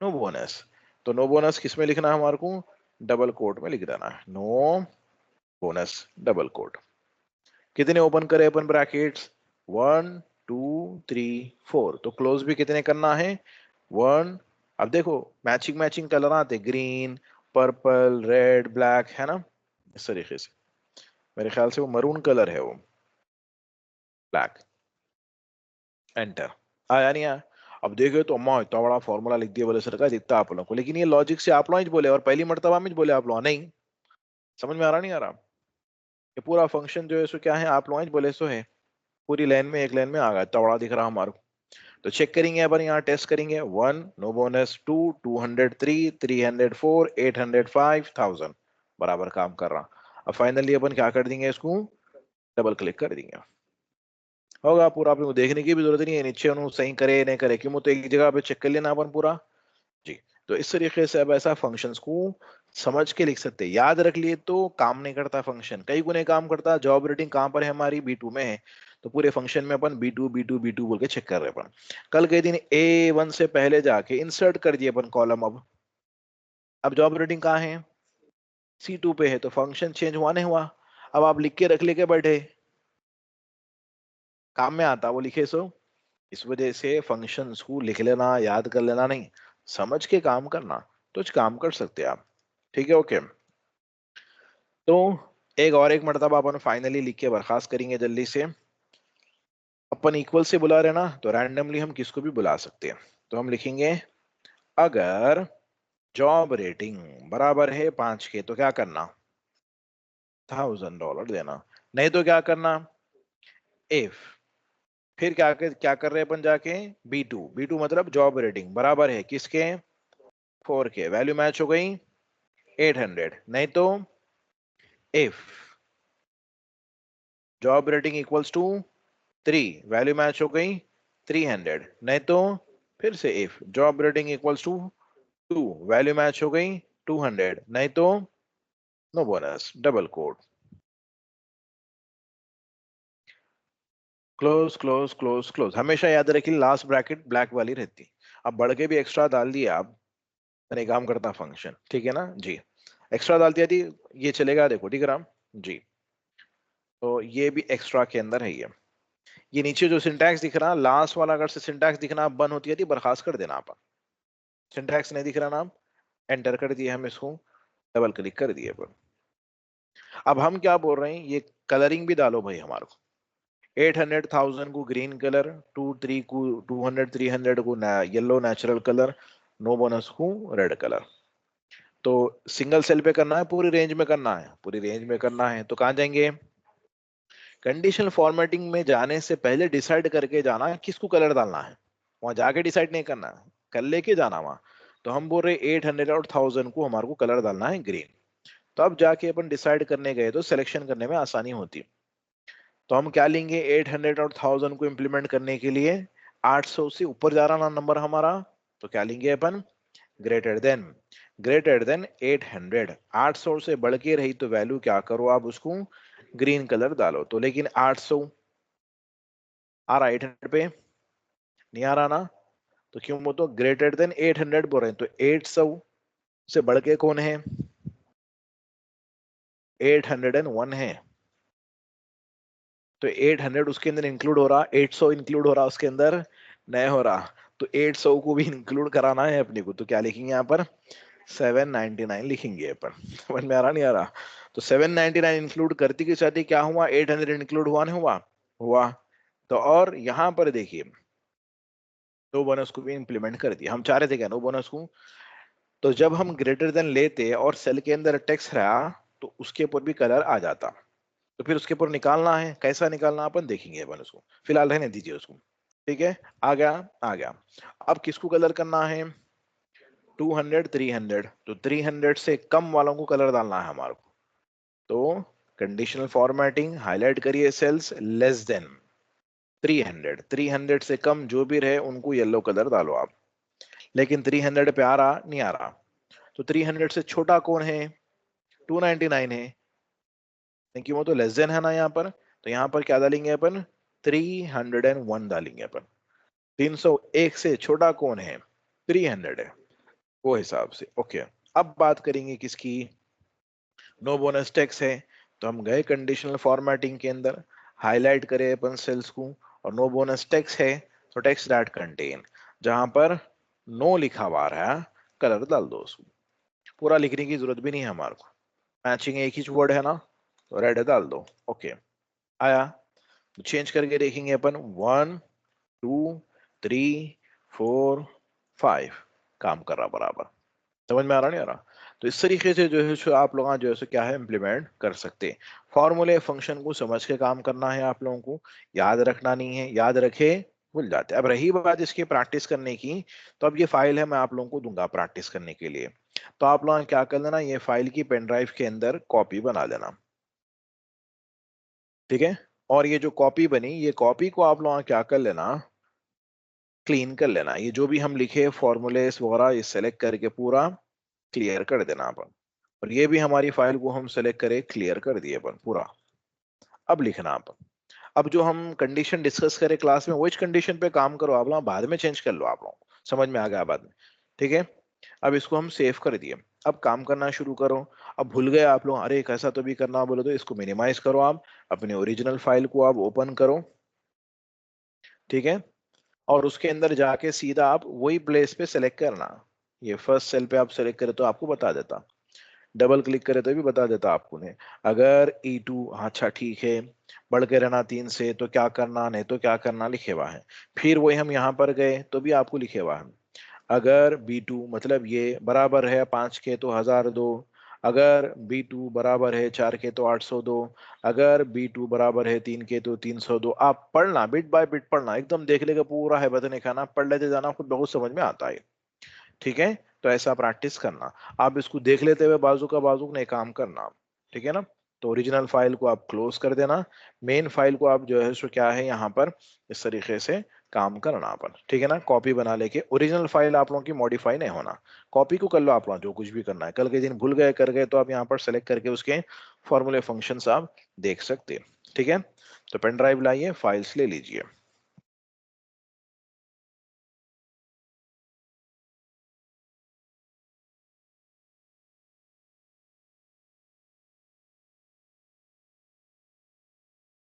नो बोनस। तो नो बोनस किस में लिखना है हमारे को, डबल कोट में लिख देना है, नो बोनस डबल कोट। कितने ओपन करे अपन ब्रैकेट्स, 1 2 3 4, तो क्लोज भी कितने करना है, 1। अब देखो मैचिंग मैचिंग कलर आते, ग्रीन पर्पल रेड ब्लैक, है ना, इस तरीके से, मेरे ख्याल से वो मरून कलर है वो, ब्लैक, एंटर। आया नहीं आया। अब देखो तो अम्मा इतना बड़ा फॉर्मूला लिख दिया बोले सरकार दिखता आप लोगों को, लेकिन ये लॉजिक से आप लोग ही बोले और पहली मर्तबा में बोले आप लोग नहीं। समझ में आ रहा नहीं आ रहा, ये पूरा फंक्शन जो है सो क्या है, आप लोग ही बोले सो है, पूरी लाइन में एक लाइन में आ गया, इतना बड़ा दिख रहा हमारे को। तो चेक करेंगे अपन, यहाँ टेस्ट करेंगे, 1 नो बोनस, 2 203 304 805 1000 बराबर काम कर रहा। अब फाइनली अपन क्या कर देंगे, इसको डबल क्लिक कर देंगे, होगा पूरा, अपने को देखने की भी जरूरत नहीं है नीचे उन्होंने सही करे नहीं करे, क्यों, तो एक जगह पे चेक कर लेना अपन पूरा जी। तो इस तरीके से अब ऐसा फंक्शंस को समझ के लिख सकते हैं, याद रख लिए तो काम नहीं करता फंक्शन, कई गुने काम करता। जॉब रेटिंग कहाँ पर है हमारी, B2 में है, तो पूरे फंक्शन में अपन B2 B2 B2 बोल के चेक कर रहे हैं अपन। कल के दिन A1 से पहले जाके इंसर्ट कर दिए अपन कॉलम। अब जॉब रेटिंग कहाँ है, C2 पे है, तो फंक्शन चेंज हुआ नहीं हुआ। अब आप लिख के रख लेके बैठे, काम में आता वो लिखे सो। इस वजह से फंक्शंस को लिख लेना, याद कर लेना नहीं, समझ के काम करना, तो काम कर सकते हैं आप, ठीक है, ओके। तो एक मर्तबा अपन फाइनली लिख के बर्खास्त करेंगे जल्दी से। अपन इक्वल से बुला रहे हैं ना, तो रैंडमली हम किसको भी बुला सकते हैं। तो हम लिखेंगे अगर जॉब रेटिंग बराबर है 5 के तो क्या करना, $1000 देना। नहीं तो क्या करना, इफ, फिर क्या कर रहे हैं अपन जाके, बी टू मतलब जॉब रेटिंग बराबर है किसके, 4 के, वैल्यू मैच हो गई 800। नहीं तो if job rating equals to 3, value match हो गई 300। नहीं तो फिर से if job rating equals to 2, value match हो गई 200। नहीं तो no bonus, double code, close close close close. हमेशा याद रखिए लास्ट ब्रैकेट ब्लैक वाली रहती। अब बढ़ के भी एक्स्ट्रा डाल दिया आप, मैंने काम करता फंक्शन, ठीक है ना जी। एक्स्ट्रा डाल दिया थी, ये चलेगा, देखो ठीक है राम जी। तो ये भी एक्स्ट्रा के अंदर है ये नीचे जो सिंटैक्स दिख रहा लास्ट वाला, अगर से सिंटैक्स दिखना बंद होती है तो बर्खास्त कर देना आप। सिंटैक्स नहीं दिख रहा नाम, एंटर कर दिए हम इसको, डबल क्लिक कर दिए पर। अब हम क्या बोल रहे हैं, ये कलरिंग भी डालो भाई हमारे को। 800,000 को ग्रीन कलर, 2 3 को 200 300 को yellow natural colour, no bonus को रेड कलर। तो सिंगल सेल पे करना है, पूरी रेंज में करना है, पूरी रेंज में करना है तो कहाँ जाएंगे, कंडीशनल फॉर्मेटिंग में जाने से पहले डिसाइड करके जाना है किसको कलर डालना है। वहां जाके डिसाइड नहीं करना है, कर लेके जाना वहां। तो हम बोल रहे 800 और 1000 को हमारे को कलर डालना है ग्रीन। तो अब जाके अपन डिसाइड करने गए तो सिलेक्शन करने में आसानी होती। तो हम क्या लेंगे, 800 और 1000 को इम्प्लीमेंट करने के लिए 800 से ऊपर जा रहा ना नंबर हमारा, तो क्या लेंगे अपन, ग्रेटर देन 800। 800 से बढ़ के रही तो वैल्यू क्या करो आप उसको ग्रीन कलर डालो। तो लेकिन 800 आ रहा 800 पे नहीं आ रहा ना, तो क्यों, वो तो ग्रेटर देन 800 बोल रहे हैं, तो 800 से बढ़ के कौन है, 801 है। तो 800 उसके अंदर इंक्लूड हो रहा, 800 इंक्लूड हो रहा उसके अंदर, नहीं हो रहा। तो 800 को भी इंक्लूड कराना है अपने को, तो क्या लिखेंगे यहाँ पर, 799 लिखेंगे अपन। समझ में आ रहा नहीं आ रहा, तो 799 इंक्लूड करती के साथ ही क्या हुआ, 800 इंक्लूड हुआ नहीं हुआ, हुआ। तो और यहाँ पर देखिए नो बोनस को भी इंप्लीमेंट कर दिया, हम चाह रहे थे क्या नो बोनस को। तो जब हम ग्रेटर देन लेते और सेल के अंदर टेक्स्ट रहा, तो उसके ऊपर भी कलर आ जाता। तो फिर उसके ऊपर निकालना है, कैसा निकालना अपन देखेंगे अपन उसको, फिलहाल रहने दीजिए उसको। ठीक है, आ गया, आ गया। अब किसको कलर करना है, 200 300, तो 300 से कम वालों को कलर डालना है हमारे को। तो कंडीशनल फॉर्मेटिंग, हाईलाइट करिए सेल्स लेस देन 300, 300 से कम जो भी रहे उनको येलो कलर डालो आप। लेकिन 300 पे आ रहा नहीं आ रहा, तो 300 से छोटा कौन है, 299 है, क्योंकि वो तो लेस देन है ना यहाँ पर। तो यहाँ पर क्या डालेंगे अपन, 301 डालेंगे अपन। 301 से छोटा कौन है, 300 है, वो हिसाब से ओके। अब बात करेंगे किसकी, नो बोनस टैक्स है। तो हम गए कंडीशनल फॉर्मेटिंग के अंदर, हाईलाइट करें अपन सेल्स को, और नो बोनस टैक्स है, तो टैक्स दैट कंटेन, जहां पर नो लिखा हुआ रहा है कलर डाल दो उसको। पूरा लिखने की जरूरत भी नहीं है हमारे को, मैचिंग एक ही वर्ड है ना, तो रेड डाल दो ओके। आया, चेंज करके देखेंगे अपन, 1 2 3 4 5, काम कर रहा बराबर। समझ में आ रहा नहीं आ रहा, तो इस तरीके से जो है सो आप लोग जो है सो क्या है इम्प्लीमेंट कर सकते हैं। फॉर्मूले फंक्शन को समझ के काम करना है आप लोगों को, याद रखना नहीं है, याद रखे भूल जाते हैं। अब रही बात इसकी प्रैक्टिस करने की, तो अब ये फाइल है मैं आप लोगों को दूंगा प्रैक्टिस करने के लिए। तो आप लोग क्या कर लेना, ये फाइल की पेन ड्राइव के अंदर कॉपी बना लेना, ठीक है। और ये जो कॉपी बनी, ये कॉपी को आप लोग क्या कर लेना, क्लीन कर लेना। ये जो भी हम लिखे फॉर्मूलेस वगैरह ये सेलेक्ट करके पूरा क्लियर कर देना अपन। और ये भी हमारी फाइल को हम सेलेक्ट करें, क्लियर कर दिए अपन पूरा। अब लिखना अपन, अब जो हम कंडीशन डिस्कस करें क्लास में, वही कंडीशन पे काम करो आप लोग, बाद में चेंज कर लो आप लोग, समझ में आ गया बाद में, ठीक है। अब इसको हम सेव कर दिए, अब काम करना शुरू करो। अब भूल गए आप लोग, अरे कैसा तो भी करना बोले, तो इसको मिनिमाइज करो आप, अपने ओरिजिनल फाइल को आप ओपन करो, ठीक है। और उसके अंदर जाके सीधा आप वही प्लेस पे सेलेक्ट करना, ये फर्स्ट सेल पे आप सेलेक्ट करें तो आपको बता देता, डबल क्लिक करे तो भी बता देता आपको ने। अगर E2, अच्छा ठीक है, बढ़ के रहना 3 से तो क्या करना, नहीं तो क्या करना लिखे हुआ है। फिर वही हम यहाँ पर गए तो भी आपको लिखे हुआ है। अगर B2 मतलब ये बराबर है 5 के तो 1000 दो, अगर B2 बराबर है 4 के तो 800 दो, अगर B2 बराबर है 3 के तो 300 दो। आप पढ़ना, बिट बाय बिट पढ़ना, एकदम देख लेगा पूरा है बतने का ना, पढ़ लेते जाना, खुद बहुत समझ में आता है। ठीक है, तो ऐसा प्रैक्टिस करना। आप इसको देख लेते हुए बाजू का बाजू नहीं काम करना। ठीक है ना। तो ओरिजिनल फाइल को आप क्लोज कर देना, मेन फाइल को आप जो है सो क्या है यहाँ पर इस तरीके से काम करना अपन। ठीक है ना, कॉपी बना लेके, ओरिजिनल फाइल आप लोगों की मॉडिफाई नहीं होना। कॉपी को कर लो आप लोग, जो कुछ भी करना है, कल के दिन भूल गए कर गए तो आप यहाँ पर सेलेक्ट करके उसके फॉर्मूले फंक्शंस आप देख सकते हैं। ठीक है, तो पेन ड्राइव लाइए, फाइल्स ले लीजिए।